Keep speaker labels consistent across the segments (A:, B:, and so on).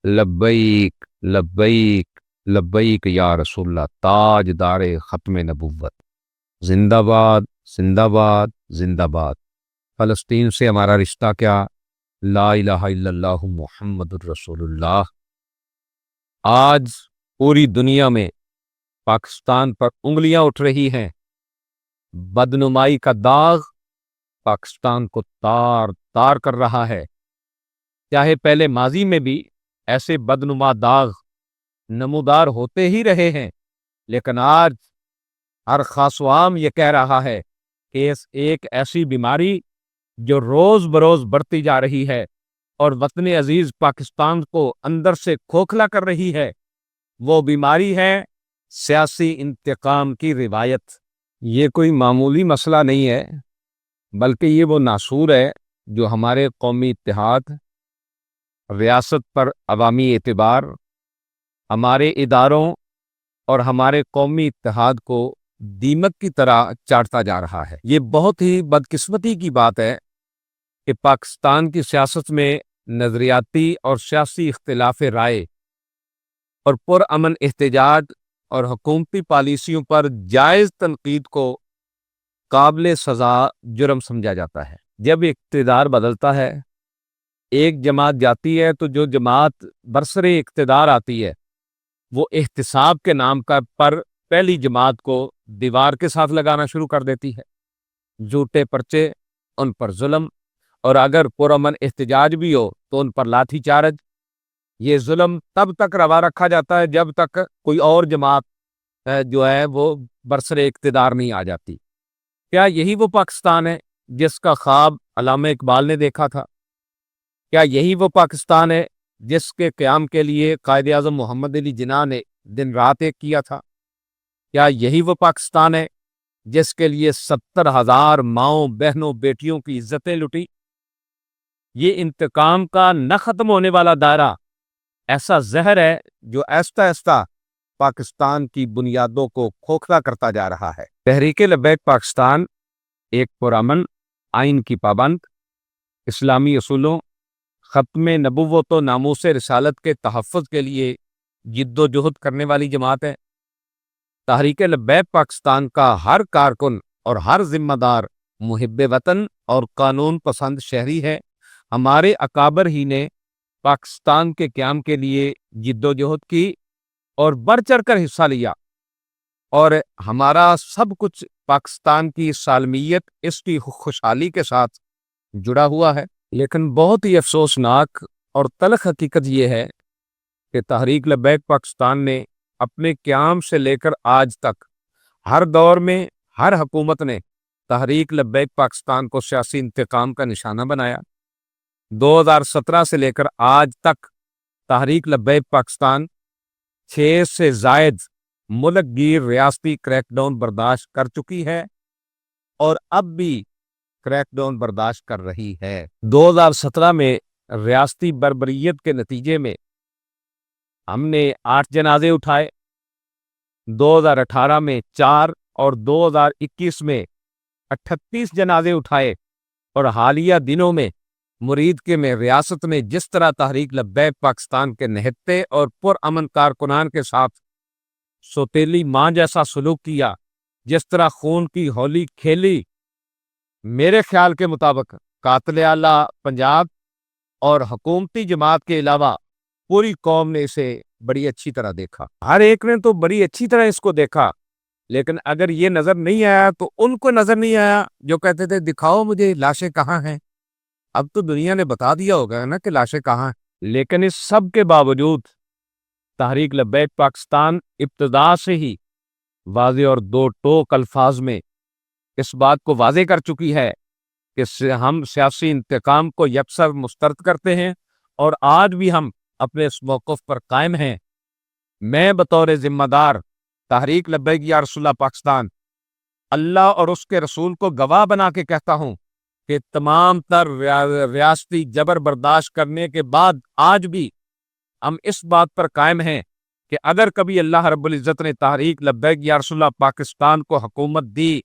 A: لبیک لبیک لبیک یا رسول اللہ، تاج دار ختم نبوت، زندہ باد زندہ باد زندہ باد۔ فلسطین سے ہمارا رشتہ کیا؟ لا الہ الا اللہ محمد الرسول اللہ۔ آج پوری دنیا میں پاکستان پر انگلیاں اٹھ رہی ہیں، بدنمائی کا داغ پاکستان کو تار تار کر رہا ہے۔ چاہے پہلے ماضی میں بھی ایسے بدنما داغ نمودار ہوتے ہی رہے ہیں، لیکن آج ہر خاص و عام یہ کہہ رہا ہے کہ اس ایک ایسی بیماری جو روز بروز بڑھتی جا رہی ہے اور وطن عزیز پاکستان کو اندر سے کھوکھلا کر رہی ہے، وہ بیماری ہے سیاسی انتقام کی روایت۔ یہ کوئی معمولی مسئلہ نہیں ہے، بلکہ یہ وہ ناسور ہے جو ہمارے قومی اتحاد، ریاست پر عوامی اعتبار، ہمارے اداروں اور ہمارے قومی اتحاد کو دیمک کی طرح چاٹتا جا رہا ہے۔ یہ بہت ہی بدقسمتی کی بات ہے کہ پاکستان کی سیاست میں نظریاتی اور سیاسی اختلاف رائے اور پرامن احتجاج اور حکومتی پالیسیوں پر جائز تنقید کو قابل سزا جرم سمجھا جاتا ہے۔ جب اقتدار بدلتا ہے، ایک جماعت جاتی ہے، تو جو جماعت برسر اقتدار آتی ہے وہ احتساب کے نام پر پہلی جماعت کو دیوار کے ساتھ لگانا شروع کر دیتی ہے۔ جھوٹے پرچے، ان پر ظلم، اور اگر پرامن احتجاج بھی ہو تو ان پر لاٹھی چارج۔ یہ ظلم تب تک روا رکھا جاتا ہے جب تک کوئی اور جماعت جو ہے وہ برسر اقتدار نہیں آ جاتی۔ کیا یہی وہ پاکستان ہے جس کا خواب علامہ اقبال نے دیکھا تھا؟ کیا یہی وہ پاکستان ہے جس کے قیام کے لیے قائد اعظم محمد علی جناح نے دن رات ایک کیا تھا؟ کیا یہی وہ پاکستان ہے جس کے لیے 70,000 ماؤں بہنوں بیٹیوں کی عزتیں لٹی؟ یہ انتقام کا نہ ختم ہونے والا دائرہ ایسا زہر ہے جو آہستہ آہستہ پاکستان کی بنیادوں کو کھوکھلا کرتا جا رہا ہے۔ تحریک لبیک پاکستان ایک پرامن، آئین کی پابند، اسلامی اصولوں، ختم نبوت و ناموس رسالت کے تحفظ کے لیے جد و جہد کرنے والی جماعت ہے۔ تحریک لبیک پاکستان کا ہر کارکن اور ہر ذمہ دار محب وطن اور قانون پسند شہری ہے۔ ہمارے اکابر ہی نے پاکستان کے قیام کے لیے جد و جہد کی اور بڑھ چڑھ کر حصہ لیا، اور ہمارا سب کچھ پاکستان کی سالمیت، اس کی خوشحالی کے ساتھ جڑا ہوا ہے۔ لیکن بہت ہی افسوسناک اور تلخ حقیقت یہ ہے کہ تحریک لبیک پاکستان نے اپنے قیام سے لے کر آج تک ہر دور میں ہر حکومت نے تحریک لبیک پاکستان کو سیاسی انتقام کا نشانہ بنایا۔ 2017 سے لے کر آج تک تحریک لبیک پاکستان 6 سے زائد ملک گیر ریاستی کریک ڈاؤن برداشت کر چکی ہے اور اب بھی کریک ڈاؤن برداشت کر رہی ہے۔ 2017 میں ریاستی بربریت کے نتیجے میں ہم نے 8 جنازے اٹھائے، 2018 میں 4 اور 2021 میں 38 جنازے اٹھائے، اور حالیہ دنوں میں مرید کے میں ریاست نے جس طرح تحریک لبیک پاکستان کے نہتے اور پرامن کارکنان کے ساتھ سوتیلی ماں جیسا سلوک کیا، جس طرح خون کی ہولی کھیلی، میرے خیال کے مطابق قاتل اعلیٰ پنجاب اور حکومتی جماعت کے علاوہ پوری قوم نے اسے بڑی اچھی طرح دیکھا۔ ہر ایک نے تو بڑی اچھی طرح اس کو دیکھا، لیکن اگر یہ نظر نہیں آیا تو ان کو نظر نہیں آیا جو کہتے تھے دکھاؤ مجھے لاشیں کہاں ہیں۔ اب تو دنیا نے بتا دیا ہوگا نا کہ لاشیں کہاں ہیں۔ لیکن اس سب کے باوجود تحریک لبیک پاکستان ابتدا سے ہی واضح اور دو ٹوک الفاظ میں اس بات کو واضح کر چکی ہے کہ ہم سیاسی انتقام کو یکسر مسترد کرتے ہیں، اور آج بھی ہم اپنے اس موقف پر قائم ہیں۔ میں بطور ذمہ دار تحریک لبیک یا رسول اللہ پاکستان اللہ اور اس کے رسول کو گواہ بنا کے کہتا ہوں کہ تمام تر ریاستی جبر برداشت کرنے کے بعد آج بھی ہم اس بات پر قائم ہیں کہ اگر کبھی اللہ رب العزت نے تحریک لبیک یا رسول اللہ پاکستان کو حکومت دی،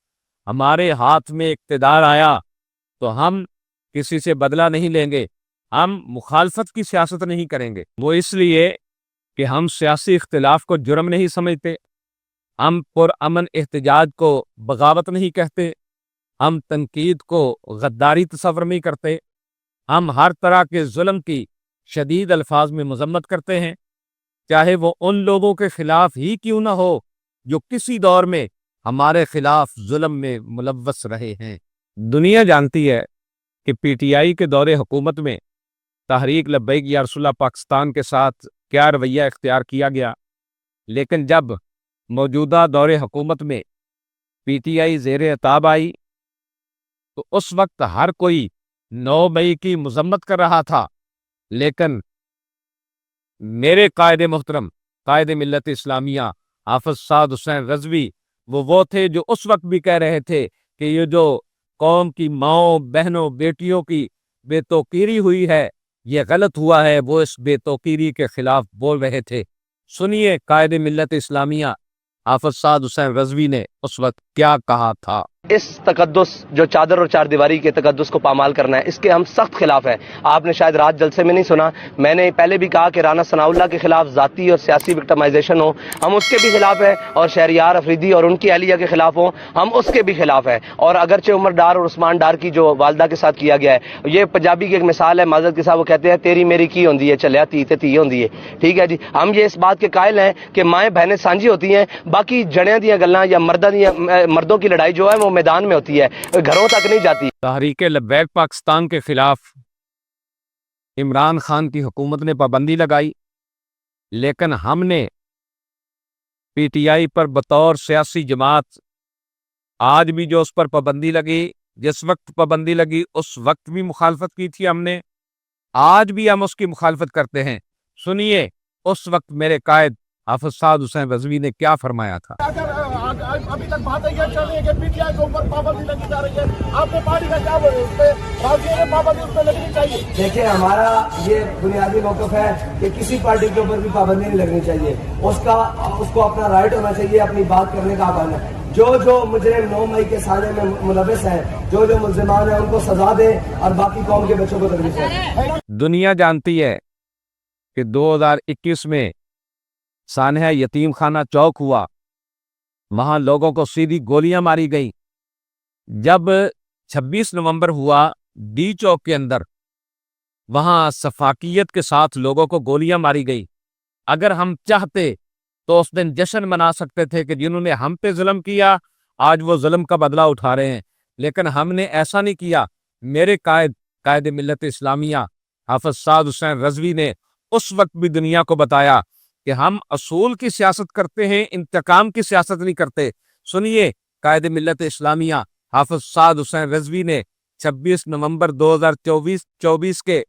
A: ہمارے ہاتھ میں اقتدار آیا، تو ہم کسی سے بدلہ نہیں لیں گے، ہم مخالفت کی سیاست نہیں کریں گے، وہ اس لیے کہ ہم سیاسی اختلاف کو جرم نہیں سمجھتے، ہم پرامن احتجاج کو بغاوت نہیں کہتے، ہم تنقید کو غداری تصور نہیں کرتے، ہم ہر طرح کے ظلم کی شدید الفاظ میں مذمت کرتے ہیں، چاہے وہ ان لوگوں کے خلاف ہی کیوں نہ ہو جو کسی دور میں ہمارے خلاف ظلم میں ملوث رہے ہیں۔ دنیا جانتی ہے کہ پی ٹی آئی کے دور حکومت میں تحریک لبیک یا رسول اللہ پاکستان کے ساتھ کیا رویہ اختیار کیا گیا، لیکن جب موجودہ دور حکومت میں پی ٹی آئی زیر عتاب آئی تو اس وقت ہر کوئی 9 مئی کی مذمت کر رہا تھا، لیکن میرے قائد محترم قائد ملت اسلامیہ حافظ سعد حسین رضوی وہ تھے جو اس وقت بھی کہہ رہے تھے کہ یہ جو قوم کی ماؤں بہنوں بیٹیوں کی بے توقیری ہوئی ہے یہ غلط ہوا ہے، وہ اس بے توقیری کے خلاف بول رہے تھے۔ سنیے قائد ملت اسلامیہ حافظ سعد حسین رضوی نے اس وقت کیا کہا تھا۔
B: اس تقدس جو چادر اور چار دیواری کے تقدس کو پامال کرنا ہے، اس کے ہم سخت خلاف ہیں۔ آپ نے شاید رات جلسے میں نہیں سنا، میں نے پہلے بھی کہا کہ رانا ثناء اللہ کے خلاف ذاتی اور سیاسی وکٹمائزیشن ہو، ہم اس کے بھی خلاف ہیں، اور شہریار افریدی اور ان کی اہلیہ کے خلاف ہوں، ہم اس کے بھی خلاف ہیں۔ اور اگرچہ عمر ڈار اور عثمان ڈار کی جو والدہ کے ساتھ کیا گیا ہے، یہ پنجابی کی ایک مثال ہے، معذرت کے ساتھ وہ کہتے ہیں تیری میری کی ہوندی ہے چلیا تی تے تی ہوندی ہے، ٹھیک ہے جی۔ ہم یہ اس بات کے قائل ہیں کہ مائیں بہنیں سانجھی ہوتی ہیں، باقی جڑیاں دیاں گلاں یا مردوں کی لڑائی جو ہے وہ میدان میں ہوتی ہے، گھروں تک نہیں جاتی۔
A: تحریک لبیک پاکستان کے خلاف عمران خان کی حکومت نے پابندی لگائی، لیکن ہم نے پی ٹی آئی پر بطور سیاسی جماعت آج بھی جو اس پر پابندی لگی، جس وقت پابندی لگی اس وقت بھی مخالفت کی تھی ہم نے، آج بھی ہم اس کی مخالفت کرتے ہیں۔ سنیے اس وقت میرے قائد حافظ سعد حسین رضوی نے کیا فرمایا تھا۔
C: ابھی تک باتیں یہ چل رہی ہے کہ پی ٹی آئی کے اوپر پابندی لگی جا رہی ہے، آپ نے پارٹی کا کیا بولے اس پہ؟ پابندی اس پہ لگنی چاہیے۔
D: دیکھیں ہمارا یہ بنیادی موقف ہے کہ کسی پارٹی کے اوپر بھی پابندی نہیں لگنی چاہیے، اس کو اپنا رائٹ ہونا چاہیے اپنی بات کرنے کا حق ہے۔ جو مجرم 9 مئی کے سالے میں ملوث ہیں، جو ملزمان ہیں ان کو سزا دے اور باقی قوم کے بچوں کو تکلیف ہے۔
A: دنیا جانتی ہے کہ 2021 میں سانحہ یتیم خانہ چوک ہوا، وہاں لوگوں کو سیدھی گولیاں ماری گئیں۔ جب 26 نومبر ہوا ڈی چوک کے اندر، وہاں سفاکیت کے ساتھ لوگوں کو گولیاں ماری گئی۔ اگر ہم چاہتے تو اس دن جشن منا سکتے تھے کہ جنہوں نے ہم پہ ظلم کیا آج وہ ظلم کا بدلہ اٹھا رہے ہیں، لیکن ہم نے ایسا نہیں کیا۔ میرے قائد ملت اسلامیہ حافظ سعد حسین رضوی نے اس وقت بھی دنیا کو بتایا کہ ہم اصول کی سیاست کرتے ہیں، انتقام کی سیاست نہیں کرتے۔ سنیے قائد ملت اسلامیہ حافظ سعد حسین رضوی نے 26 نومبر 2024 کے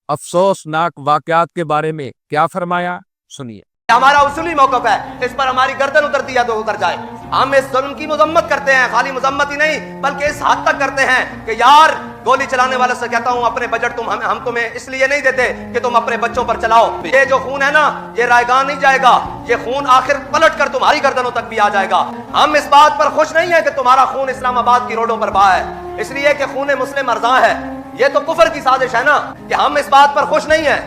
A: افسوسناک واقعات کے بارے میں کیا فرمایا، سنیے۔
B: ہمارا اصولی موقف ہے، اس پر ہماری گردن اترتی ہے تو اتر جائے۔ ہم اس ظلم کی مذمت کرتے ہیں، خالی مذمت ہی نہیں بلکہ اس حد تک کرتے ہیں کہ یار گولی چلانے والے سے کہتا ہوں اپنے بجٹ ہم تمہیں اس لیے نہیں دیتے کہ تم اپنے بچوں پر چلاؤ۔ یہ جو خون ہے نا یہ رائے گاہ نہیں جائے گا، یہ خون آخر پلٹ کر تمہاری گردنوں تک بھی آ جائے گا۔ ہم اس بات پر خوش نہیں ہیں کہ تمہارا خون اسلام آباد کی روڈوں پر بہا ہے، اس لیے کہ خون مسلم ارزاں ہے۔ یہ تو کفر کی سازش ہے نا کہ ہم اس بات پر خوش نہیں ہیں۔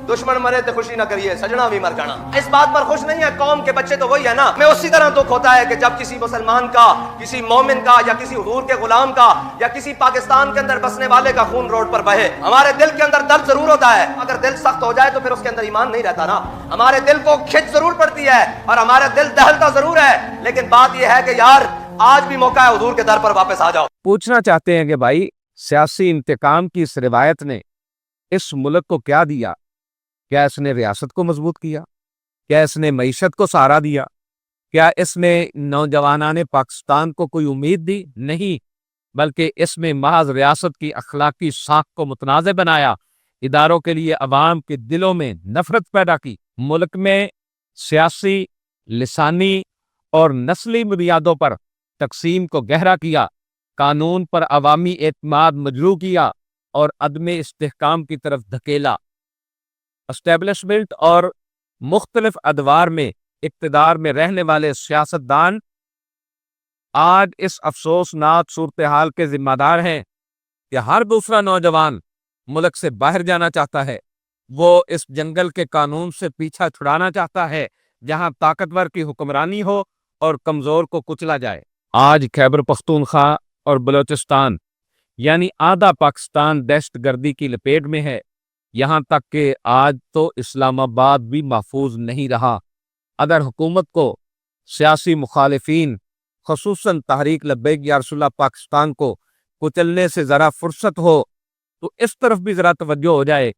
B: دشمن مرے تو خوشی نہ کریے، سجنا بھی مر جانا، اس بات پر خوش نہیں ہے۔ قوم کے بچے تو وہی ہے نا۔ میں اسی طرح دکھ ہوتا ہے کہ جب کسی مسلمان کا، کسی مومن کا، یا کسی حضور کے غلام کا، یا کسی پاکستان کے اندر بسنے والے کا خون روڈ پر بہے، ہمارے دل کے اندر درد ضرور ہوتا ہے۔ اگر دل سخت ہو جائے تو پھر اس کے اندر ایمان نہیں رہتا نا۔ ہمارے دل کو کھچ ضرور پڑتی ہے اور ہمارا دل دہلتا ضرور ہے، لیکن بات یہ ہے کہ یار آج بھی موقع ہے، حضور کے در پر واپس آ جاؤ۔
A: پوچھنا چاہتے ہیں کہ بھائی سیاسی انتقام کی اس روایت نے اس ملک کو کیا دیا؟ کیا اس نے ریاست کو مضبوط کیا؟ کیا اس نے معیشت کو سہارا دیا؟ کیا اس نے نوجوانان پاکستان کو کوئی امید دی؟ نہیں، بلکہ اس میں محض ریاست کی اخلاقی ساکھ کو متنازع بنایا، اداروں کے لیے عوام کے دلوں میں نفرت پیدا کی، ملک میں سیاسی، لسانی اور نسلی بنیادوں پر تقسیم کو گہرا کیا، قانون پر عوامی اعتماد مجروح کیا اور عدم استحکام کی طرف دھکیلا۔ اسٹیبلشمنٹ اور مختلف ادوار میں اقتدار میں رہنے والے سیاستدان آج اس افسوسناک صورتحال کے ذمہ دار ہیں کہ ہر دوسرا نوجوان ملک سے باہر جانا چاہتا ہے، وہ اس جنگل کے قانون سے پیچھا چھڑانا چاہتا ہے جہاں طاقتور کی حکمرانی ہو اور کمزور کو کچلا جائے۔ آج خیبر پختونخوا اور بلوچستان یعنی آدھا پاکستان دہشت گردی کی لپیٹ میں ہے، یہاں تک کہ آج تو اسلام آباد بھی محفوظ نہیں رہا۔ اگر حکومت کو سیاسی مخالفین خصوصاً تحریک لبیک یا رسول اللہ پاکستان کو کچلنے سے ذرا فرصت ہو تو اس طرف بھی ذرا توجہ ہو جائے،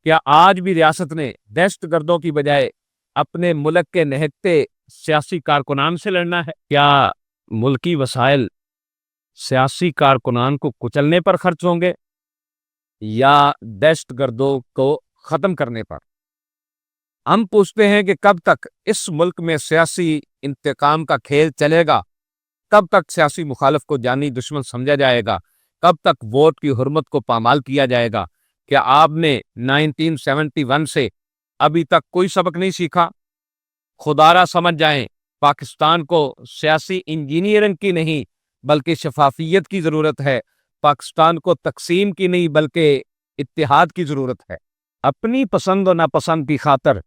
A: کیا آج بھی ریاست نے دہشت گردوں کی بجائے اپنے ملک کے نہتے سیاسی کارکنان سے لڑنا ہے؟ کیا ملکی وسائل سیاسی کارکنان کو کچلنے پر خرچ ہوں گے یا دہشت گردوں کو ختم کرنے پر؟ ہم پوچھتے ہیں کہ کب تک اس ملک میں سیاسی انتقام کا کھیل چلے گا؟ کب تک سیاسی مخالف کو جانی دشمن سمجھا جائے گا؟ کب تک ووٹ کی حرمت کو پامال کیا جائے گا؟ کیا آپ نے 1971 سے ابھی تک کوئی سبق نہیں سیکھا؟ خدا را سمجھ جائیں، پاکستان کو سیاسی انجینئرنگ کی نہیں بلکہ شفافیت کی ضرورت ہے۔ پاکستان کو تقسیم کی نہیں بلکہ اتحاد کی ضرورت ہے۔ اپنی پسند و ناپسند کی خاطر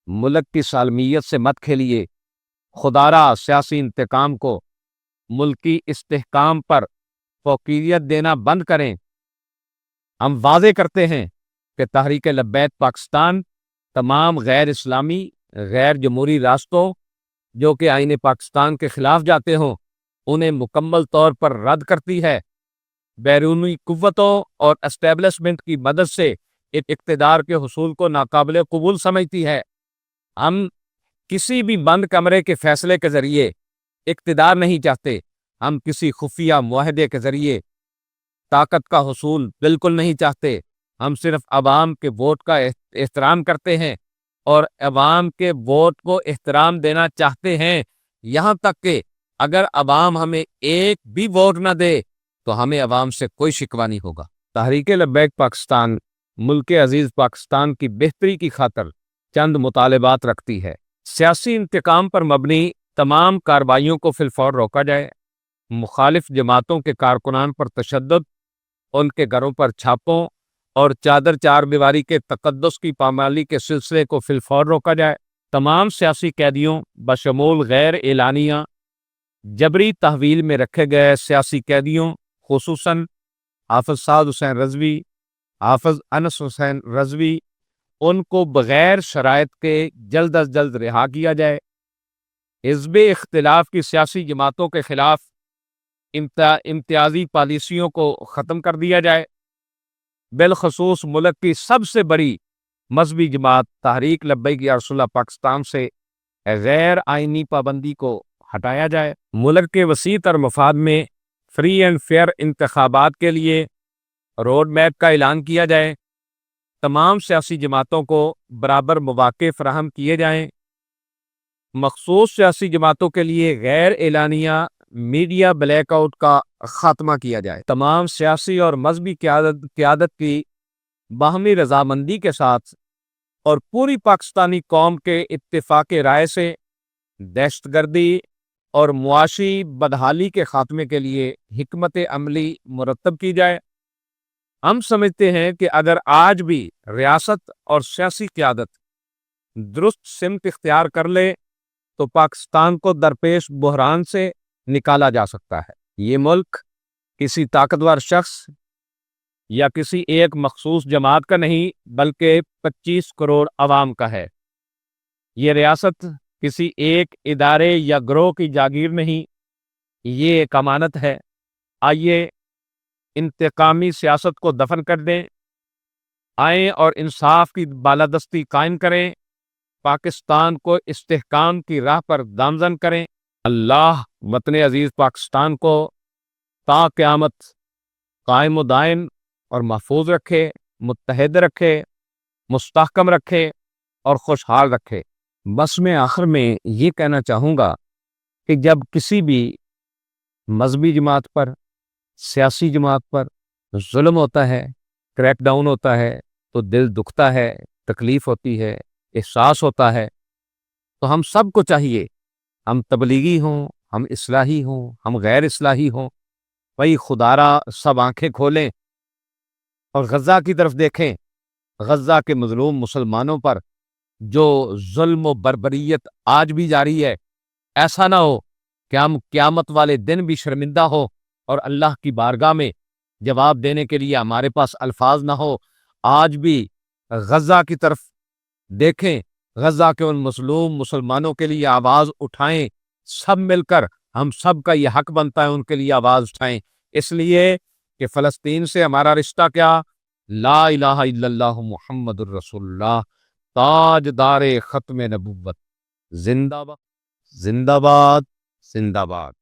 A: ملک کی سالمیت سے مت کھیلیے۔ خدا را سیاسی انتقام کو ملکی استحکام پر فوقیت دینا بند کریں۔ ہم واضح کرتے ہیں کہ تحریک لبیک پاکستان تمام غیر اسلامی، غیر جمہوری راستوں جو کہ آئین پاکستان کے خلاف جاتے ہوں انہیں مکمل طور پر رد کرتی ہے۔ بیرونی قوتوں اور اسٹیبلشمنٹ کی مدد سے اقتدار کے حصول کو ناقابل قبول سمجھتی ہے۔ ہم کسی بھی بند کمرے کے فیصلے کے ذریعے اقتدار نہیں چاہتے، ہم کسی خفیہ معاہدے کے ذریعے طاقت کا حصول بالکل نہیں چاہتے۔ ہم صرف عوام کے ووٹ کا احترام کرتے ہیں اور عوام کے ووٹ کو احترام دینا چاہتے ہیں، یہاں تک کہ اگر عوام ہمیں ایک بھی ووٹ نہ دے تو ہمیں عوام سے کوئی شکوہ نہیں ہوگا۔ تحریک لبیک پاکستان ملک عزیز پاکستان کی بہتری کی خاطر چند مطالبات رکھتی ہے۔ سیاسی انتقام پر مبنی تمام کارروائیوں کو فی الفور روکا جائے، مخالف جماعتوں کے کارکنان پر تشدد، ان کے گھروں پر چھاپوں اور چادر چار دیواری کے تقدس کی پامالی کے سلسلے کو فی الفور روکا جائے، تمام سیاسی قیدیوں بشمول غیر اعلانیہ جبری تحویل میں رکھے گئے سیاسی قیدیوں خصوصاً حافظ سعد حسین رضوی، حافظ انس حسین رضوی، ان کو بغیر شرائط کے جلد از جلد رہا کیا جائے۔ حزب اختلاف کی سیاسی جماعتوں کے خلاف امتیازی پالیسیوں کو ختم کر دیا جائے، بالخصوص ملک کی سب سے بڑی مذہبی جماعت تحریک لبیک یا رسول اللہ پاکستان سے غیر آئینی پابندی کو ہٹایا جائے۔ ملک کے وسیع تر مفاد میں فری اینڈ فیئر انتخابات کے لیے روڈ میپ کا اعلان کیا جائے، تمام سیاسی جماعتوں کو برابر مواقع فراہم کیے جائیں، مخصوص سیاسی جماعتوں کے لیے غیر اعلانیہ میڈیا بلیک آؤٹ کا خاتمہ کیا جائے، تمام سیاسی اور مذہبی قیادت کی باہمی رضامندی کے ساتھ اور پوری پاکستانی قوم کے اتفاق رائے سے دہشت گردی اور معاشی بدحالی کے خاتمے کے لیے حکمت عملی مرتب کی جائے۔ ہم سمجھتے ہیں کہ اگر آج بھی ریاست اور سیاسی قیادت درست سمت اختیار کر لے تو پاکستان کو درپیش بحران سے نکالا جا سکتا ہے۔ یہ ملک کسی طاقتور شخص یا کسی ایک مخصوص جماعت کا نہیں بلکہ 25 کروڑ عوام کا ہے۔ یہ ریاست کسی ایک ادارے یا گروہ کی جاگیر نہیں، یہ ایک امانت ہے۔ آئیے انتقامی سیاست کو دفن کر دیں، آئیں اور انصاف کی بالادستی قائم کریں، پاکستان کو استحکام کی راہ پر گامزن کریں۔ اللہ وطن عزیز پاکستان کو تا قیامت قائم و دائم اور محفوظ رکھے، متحد رکھے، مستحکم رکھے اور خوشحال رکھے۔ بس میں آخر میں یہ کہنا چاہوں گا کہ جب کسی بھی مذہبی جماعت پر، سیاسی جماعت پر ظلم ہوتا ہے، کریک ڈاؤن ہوتا ہے تو دل دکھتا ہے، تکلیف ہوتی ہے، احساس ہوتا ہے۔ تو ہم سب کو چاہیے، ہم تبلیغی ہوں، ہم اصلاحی ہوں، ہم غیر اصلاحی ہوں، بھائی خدا را سب آنکھیں کھولیں اور غزہ کی طرف دیکھیں، غزہ کے مظلوم مسلمانوں پر جو ظلم و بربریت آج بھی جاری ہے، ایسا نہ ہو کہ ہم قیامت والے دن بھی شرمندہ ہو اور اللہ کی بارگاہ میں جواب دینے کے لیے ہمارے پاس الفاظ نہ ہو۔ آج بھی غزہ کی طرف دیکھیں، غزہ کے ان مظلوم مسلمانوں کے لیے آواز اٹھائیں، سب مل کر، ہم سب کا یہ حق بنتا ہے ان کے لیے آواز اٹھائیں، اس لیے کہ فلسطین سے ہمارا رشتہ کیا؟ لا الہ الا اللہ محمد الرسول اللہ، تاجدار ختم نبوت، زندہ باد، زندہ باد، زندہ باد۔